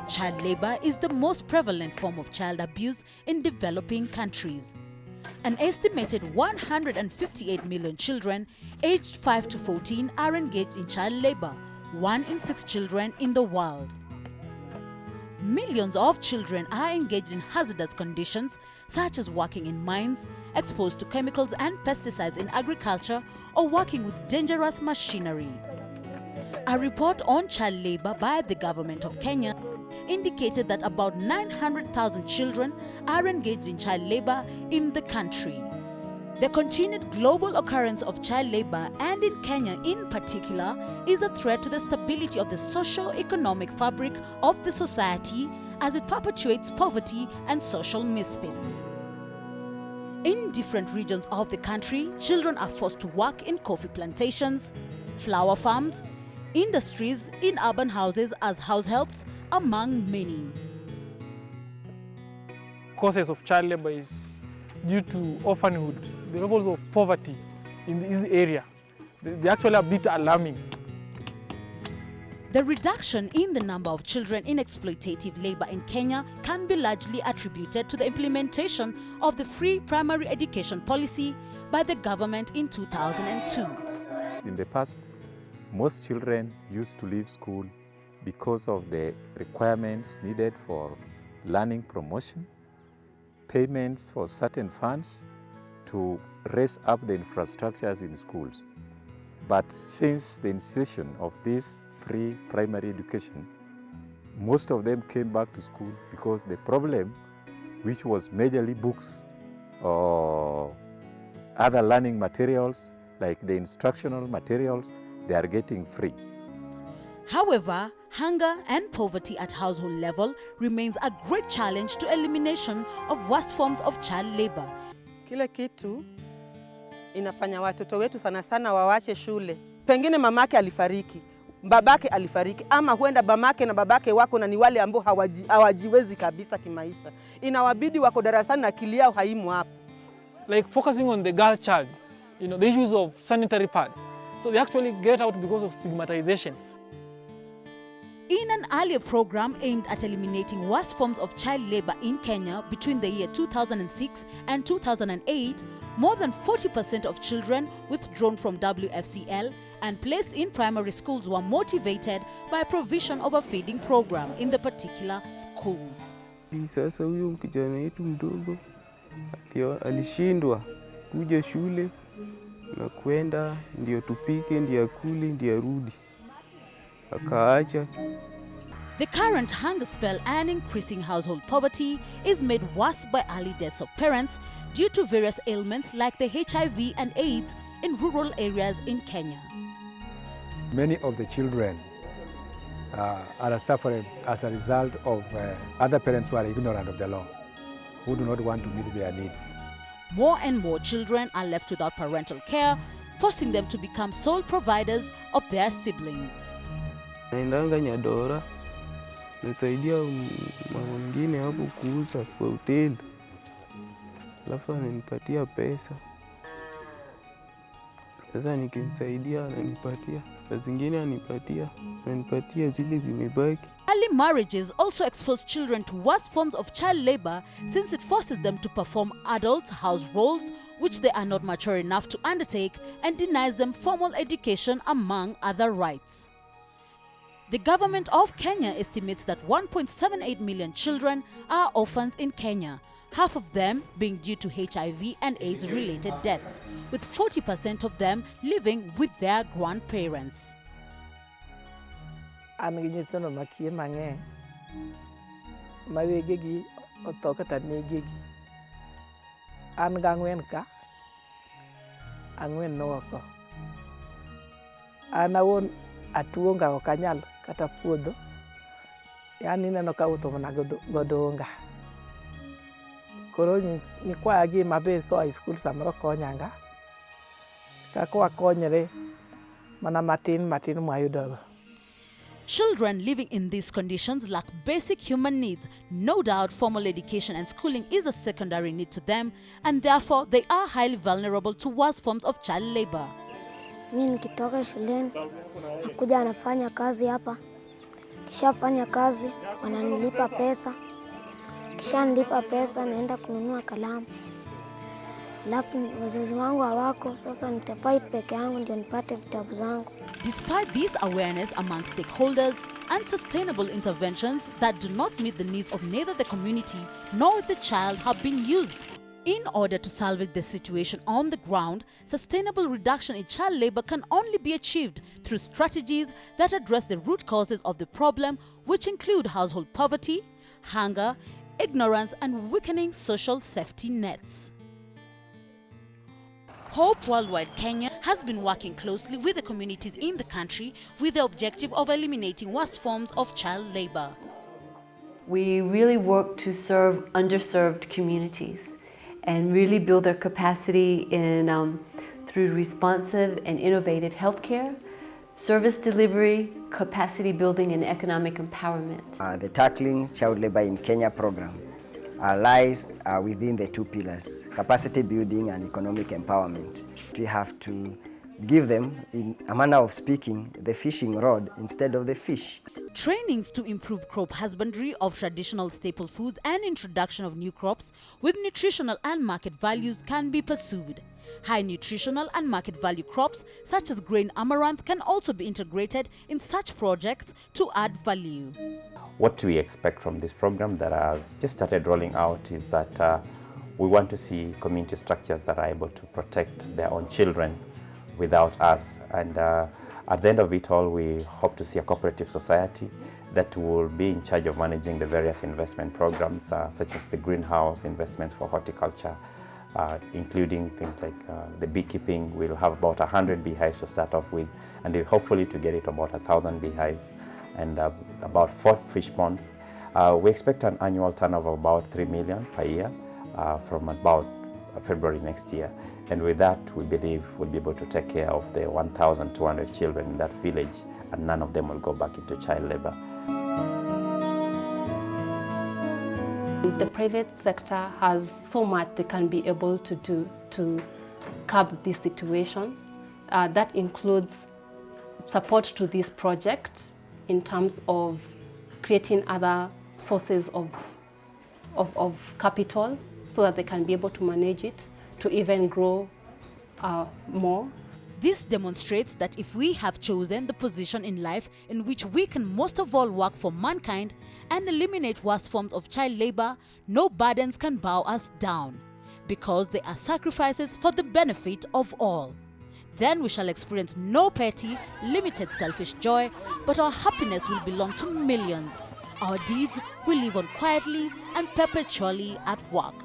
Child labor is the most prevalent form of child abuse in developing countries. An estimated 158 million children aged 5 to 14 are engaged in child labor, 1 in 6 children in the world. Millions of children are engaged in hazardous conditions such as working in mines, exposed to chemicals and pesticides in agriculture, or working with dangerous machinery. A report on child labor by the government of Kenya indicated that about 900,000 children are engaged in child labor in the country. The continued global occurrence of child labor, and in Kenya in particular, is a threat to the stability of the socio-economic fabric of the society as it perpetuates poverty and social misfits. In different regions of the country, children are forced to work in coffee plantations, flower farms, industries, in urban houses as house helps, among many. Causes of child labor is due to orphanhood. The levels of poverty in this area, they're actually a bit alarming. The reduction in the number of children in exploitative labor in Kenya can be largely attributed to the implementation of the free primary education policy by the government in 2002. In the past, most children used to leave school because of the requirements needed for learning promotion, payments for certain funds to raise up the infrastructures in schools. But since the initiation of this free primary education, most of them came back to school because the problem, which was majorly books or other learning materials like the instructional materials, they are getting free. However, hunger and poverty at household level remains a great challenge to elimination of worst forms of child labor. Kile kitu inafanya watoto wetu sana sana wawache shule. Pengine mamake alifariki, babake alifariki, ama huenda mamake na babake wako na ni wale ambao hawajiwezi kabisa kimaisha. Inawabidi wako darasani na akili yao haimu hapo. Like focusing on the girl child, the issues of sanitary pad. So they actually get out because of stigmatization. In an earlier program aimed at eliminating worst forms of child labor in Kenya between the year 2006 and 2008, more than 40% of children withdrawn from WFCL and placed in primary schools were motivated by provision of a feeding program in the particular schools. Sasa huyo kijana yetu mdogo alishindwa kuja shule na kwenda ndio tupike ndio akule ndio arudi. Akaacha. The current hunger spell and increasing household poverty is made worse by early deaths of parents due to various ailments like the HIV and AIDS in rural areas in Kenya. Many of the children are suffering as a result of other parents who are ignorant of the law, who do not want to meet their needs. More and more children are left without parental care, forcing them to become sole providers of their siblings. Naendanga Nyadora, nasaidia mwingine hapo kuuza kwa hoteli. Alafu ananipatia pesa. Sasa nikimsaidia ananipatia, na zingine ananipatia zile zimebaki. Early marriages also expose children to worst forms of child labor since it forces them to perform adult house roles which they are not mature enough to undertake and denies them formal education among other rights. The government of Kenya estimates that 1.78 million children are orphans in Kenya, half of them being due to HIV and AIDS-related deaths, with 40% of them living with their grandparents. Nyithindo makie mang'eny mawegegi otho kata negegi. An gang'wen ka, ang'wen nowako. An awuon atuonga ok anyal kata puodho, yani neno ka wuotho mana godonga. Koro nyikwaya gi maber koa e skul samoro konyanga, kaka wakonyre mana matin mwayudogo. Children living in these conditions lack basic human needs. No doubt formal education and schooling is a secondary need to them, and therefore they are highly vulnerable to worse forms of child labor. Mimi nikitoka shuleni nakuja nafanya kazi hapa. Kisha fanya kazi wananilipa pesa. Kisha nilipa pesa naenda kununua kalamu. Alafu wazazi wangu hawako, sasa nitafight peke yangu ndio nipate vitabu zangu. Despite this awareness among stakeholders, unsustainable interventions that do not meet the needs of neither the community nor the child have been used. In order to salvage the situation on the ground, sustainable reduction in child labor can only be achieved through strategies that address the root causes of the problem, which include household poverty, hunger, ignorance, and weakening social safety nets. Hope Worldwide Kenya has been working closely with the communities in the country with the objective of eliminating worst forms of child labor. We really work to serve underserved communities and really build their capacity through responsive and innovative healthcare, service delivery, capacity building, and economic empowerment. The Tackling Child Labor in Kenya program lies within the two pillars, capacity building and economic empowerment. We have to give them, in a manner of speaking, the fishing rod instead of the fish. Trainings to improve crop husbandry of traditional staple foods and introduction of new crops with nutritional and market values can be pursued. High nutritional and market value crops such as grain amaranth can also be integrated in such projects to add value. What we expect from this program that has just started rolling out is that we want to see community structures that are able to protect their own children without us. And at the end of it all, we hope to see a cooperative society that will be in charge of managing the various investment programs, such as the greenhouse investments for horticulture, including things like the beekeeping. We'll have about 100 beehives to start off with, and hopefully to get it about 1,000 beehives, and about 4 fish ponds. We expect an annual turnover of about 3 million per year from about February next year. And with that, we believe we'll be able to take care of the 1,200 children in that village, and none of them will go back into child labor. The private sector has so much they can be able to do to curb this situation. That includes support to this project in terms of creating other sources of capital so that they can be able to manage it, to even grow more. This demonstrates that if we have chosen the position in life in which we can most of all work for mankind and eliminate worst forms of child labor, no burdens can bow us down, because they are sacrifices for the benefit of all. Then we shall experience no petty, limited selfish joy, but our happiness will belong to millions. Our deeds will live on quietly and perpetually at work.